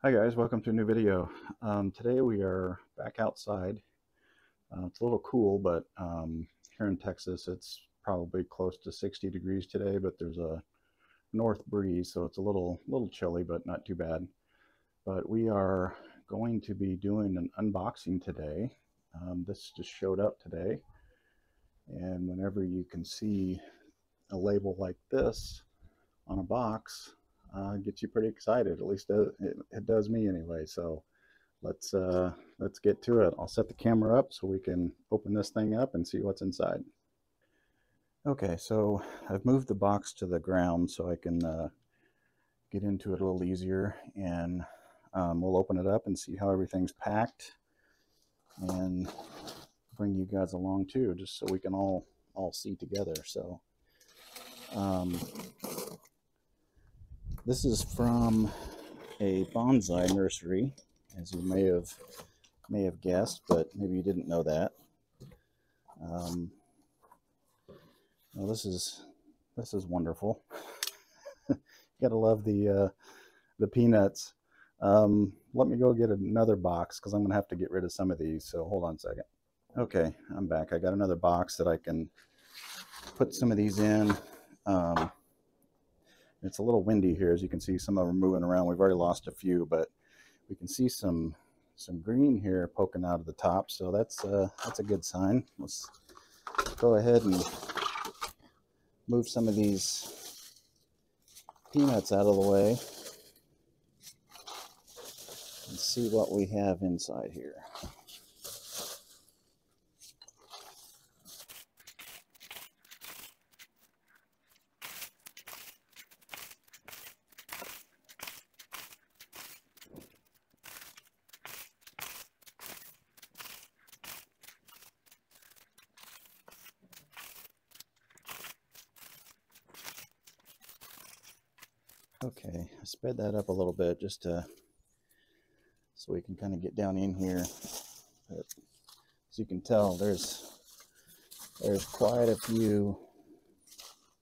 Hi guys, welcome to a new video. Today we are back outside. It's a little cool, but here in Texas it's probably close to 60 degrees today, but there's a north breeze, so it's a little chilly, but not too bad. But we are going to be doing an unboxing today. This just showed up today, and whenever you can see a label like this on a box, gets you pretty excited. At least it does me anyway. So let's get to it. I'll set the camera up so we can open this thing up and see what's inside. Okay, so I've moved the box to the ground so I can get into it a little easier, and we'll open it up and see how everything's packed and bring you guys along too, just so we can all see together. So this is from a bonsai nursery, as you may have guessed, but maybe you didn't know that. Well, this is wonderful. Gotta love the peanuts. Let me go get another box because I'm gonna have to get rid of some of these. So hold on a second. Okay, I'm back. I got another box that I can put some of these in. It's a little windy here, as you can see. Some of them are moving around. We've already lost a few, but we can see some green here poking out of the top, so that's a good sign. Let's go ahead and move some of these peanuts out of the way and see what we have inside here. Okay, I sped that up a little bit just so we can kind of get down in here. But as you can tell, there's quite a few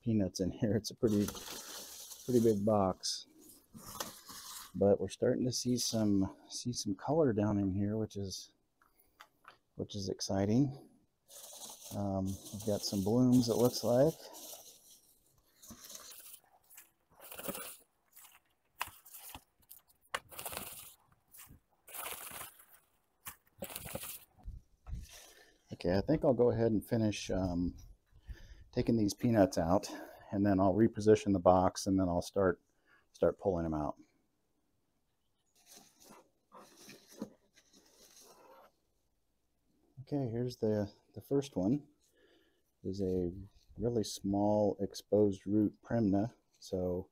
peanuts in here. It's a pretty big box, but we're starting to see some color down in here, which is exciting. We've got some blooms, it looks like. Okay, I think I'll go ahead and finish taking these peanuts out, and then I'll reposition the box, and then I'll start pulling them out. Okay, here's the first one. It is a really small exposed root premna. So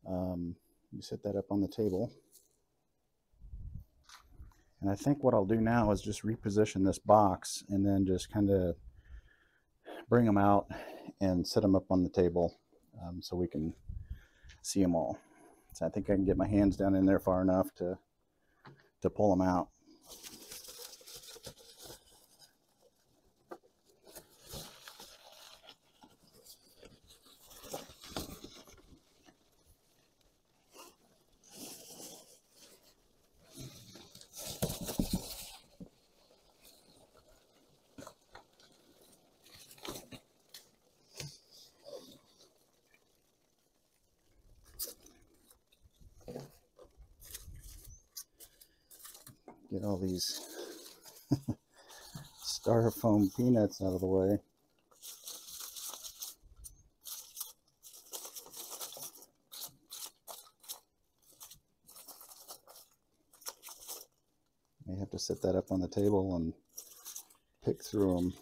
you set that up on the table. And I think what I'll do now is just reposition this box and then just kind of bring them out and set them up on the table so we can see them all. So I think I can get my hands down in there far enough to pull them out. Get all these styrofoam peanuts out of the way. I have to set that up on the table and pick through them.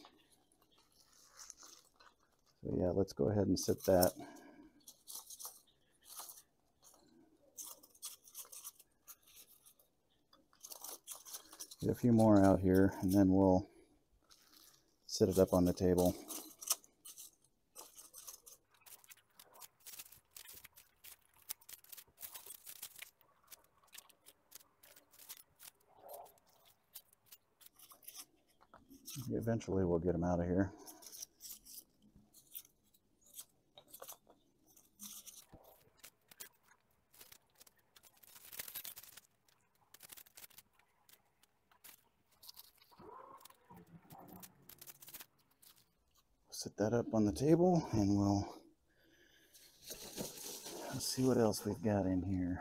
So yeah, let's go ahead and set that. Get a few more out here, and then we'll set it up on the table. Eventually we'll get them out of here. Set that up on the table and let's see what else we've got in here.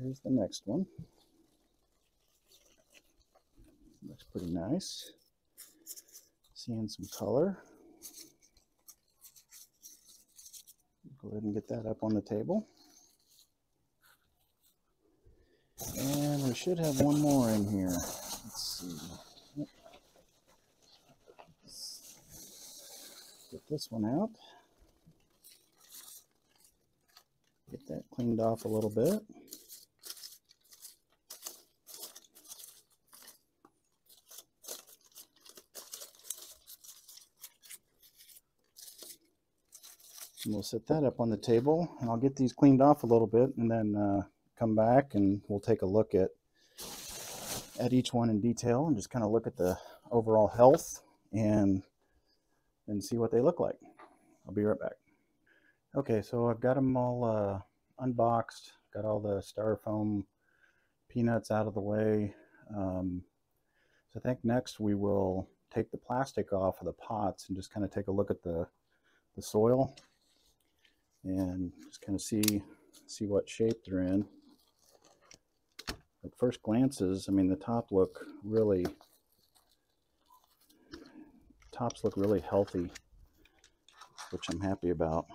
Here's the next one. Looks pretty nice. Seeing some color. Go ahead and get that up on the table. And we should have one more in here. Let's see. Get this one out. Get that cleaned off a little bit. And we'll set that up on the table, and I'll get these cleaned off a little bit, and then come back and we'll take a look at each one in detail and just kind of look at the overall health and see what they look like. I'll be right back. Okay, so I've got them all unboxed, got all the styrofoam peanuts out of the way. So I think next we will take the plastic off of the pots and just kind of take a look at the soil and just kind of see what shape they're in. At first glances, I mean, the tops look really healthy, which I'm happy about.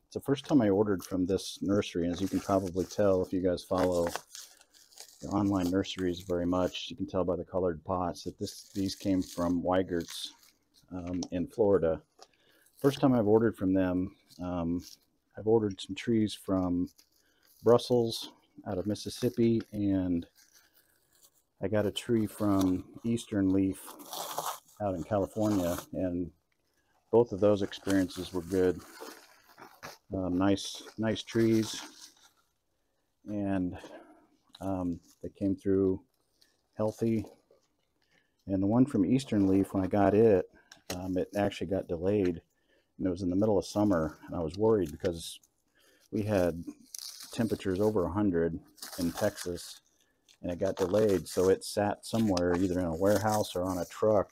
It's the first time I ordered from this nursery, and as you can probably tell if you guys follow the online nurseries very much, you can tell by the colored pots that these came from Weigert's in Florida. First time I've ordered from them. I've ordered some trees from Brussels out of Mississippi, and I got a tree from Eastern Leaf out in California, and both of those experiences were good. Nice trees, and they came through healthy. And the one from Eastern Leaf, when I got it, it actually got delayed, and it was in the middle of summer, and I was worried because we had temperatures over 100 in Texas, and it got delayed, so it sat somewhere either in a warehouse or on a truck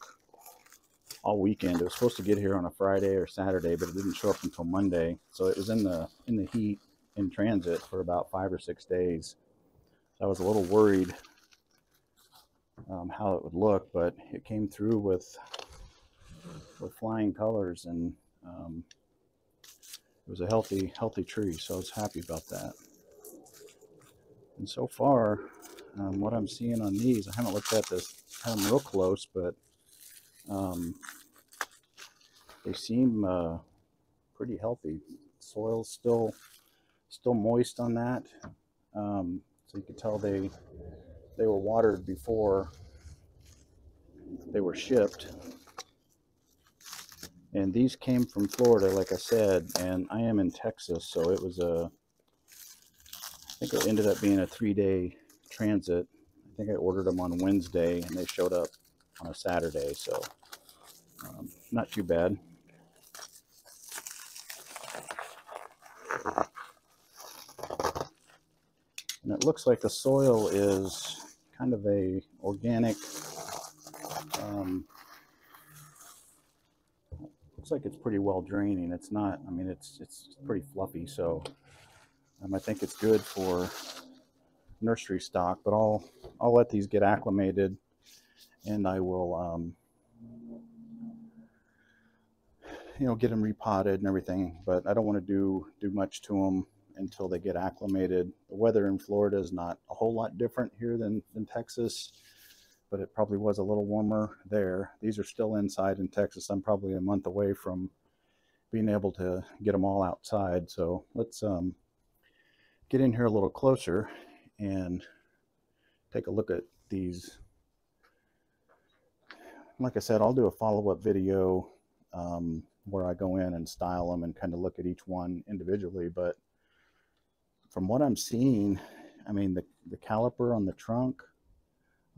all weekend. It was supposed to get here on a Friday or Saturday, but it didn't show up until Monday, so it was in the heat in transit for about 5 or 6 days. So I was a little worried how it would look, but it came through with flying colors, and it was a healthy tree, so I was happy about that. And so far, what I'm seeing on these, I haven't looked at this, had them real close, but they seem pretty healthy. Soil's still moist on that, so you can tell they were watered before they were shipped. And these came from Florida, like I said, and I am in Texas, so it was I think it ended up being a 3-day transit. I think I ordered them on Wednesday, and they showed up on a Saturday, so not too bad. And it looks like the soil is kind of a organic, looks like it's pretty well draining. It's not, I mean, it's pretty fluffy, so I think it's good for nursery stock, but I'll let these get acclimated, and I will get them repotted and everything, but I don't want to do much to them until they get acclimated. The weather in Florida is not a whole lot different here than Texas, but it probably was a little warmer there. These are still inside in Texas. I'm probably a month away from being able to get them all outside, so let's get in here a little closer and take a look at these. Like I said, I'll do a follow-up video where I go in and style them and kind of look at each one individually, but from what I'm seeing, I mean, the caliper on the trunk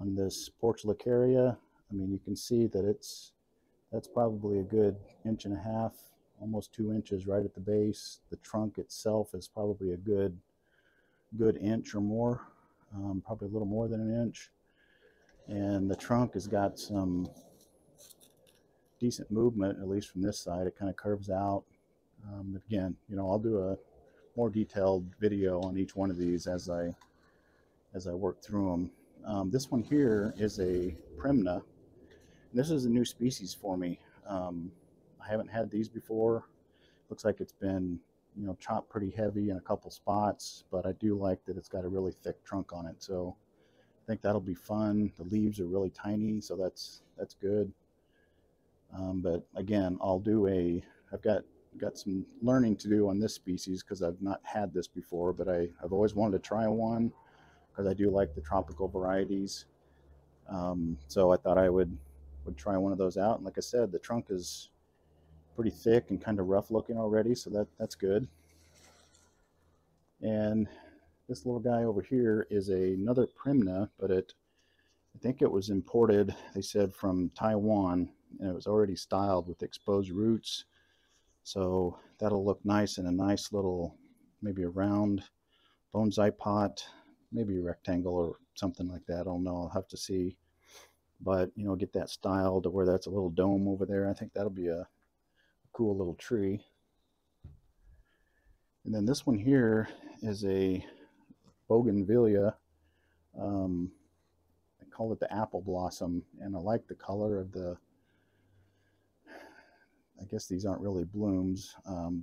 on this portulacaria, I mean, you can see that that's probably a good 1.5 inches, almost 2 inches right at the base. The trunk itself is probably a good inch or more. probably a little more than an inch. And the trunk has got some decent movement, at least from this side. It kind of curves out. Again, I'll do a more detailed video on each one of these as I work through them. This one here is a premna. This is a new species for me. I haven't had these before. Looks like it's been, chopped pretty heavy in a couple spots, but I do like that it's got a really thick trunk on it. So I think that'll be fun. The leaves are really tiny, so that's good. But again, I've got some learning to do on this species because I've not had this before, but I've always wanted to try one because I do like the tropical varieties. So I thought I would try one of those out. And like I said, the trunk is pretty thick and kind of rough looking already, so that's good. And this little guy over here is another premna, but I think it was imported, they said, from Taiwan, and it was already styled with exposed roots. So that'll look nice in a nice little, maybe a round bonsai pot, maybe a rectangle or something like that. I don't know, I'll have to see. But, get that styled to where that's a little dome over there. I think that'll be a cool little tree. And then this one here is a bougainvillea. I call it the apple blossom, and I like the color of I guess these aren't really blooms,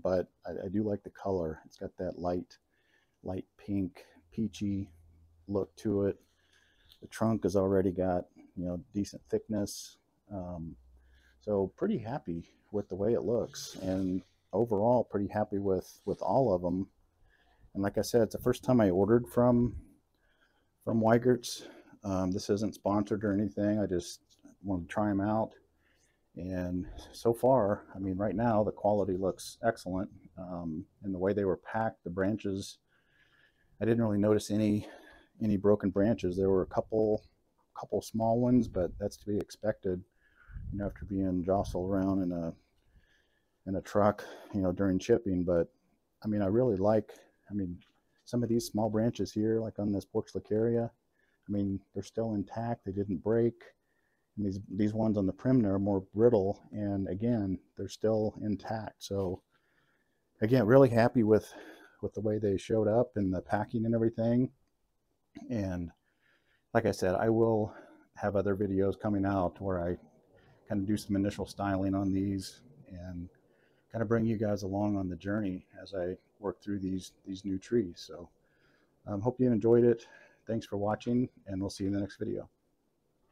but I do like the color. It's got that light pink, peachy look to it. The trunk has already got, decent thickness. So pretty happy with the way it looks, and overall pretty happy with all of them. And like I said, it's the first time I ordered from Weigert's. This isn't sponsored or anything. I just wanted to try them out. And so far, I mean, right now the quality looks excellent. And the way they were packed, the branches, I didn't really notice any broken branches. There were a couple small ones, but that's to be expected, after being jostled around in a truck, during shipping. But I mean, I really like, some of these small branches here, like on this portulacaria, I mean, they're still intact. They didn't break. And these ones on the premna are more brittle, and again, they're still intact. So again, really happy with the way they showed up and the packing and everything. And like I said, I will have other videos coming out where I kind of do some initial styling on these and kind of bring you guys along on the journey as I work through these new trees. So hope you enjoyed it. Thanks for watching, and we'll see you in the next video.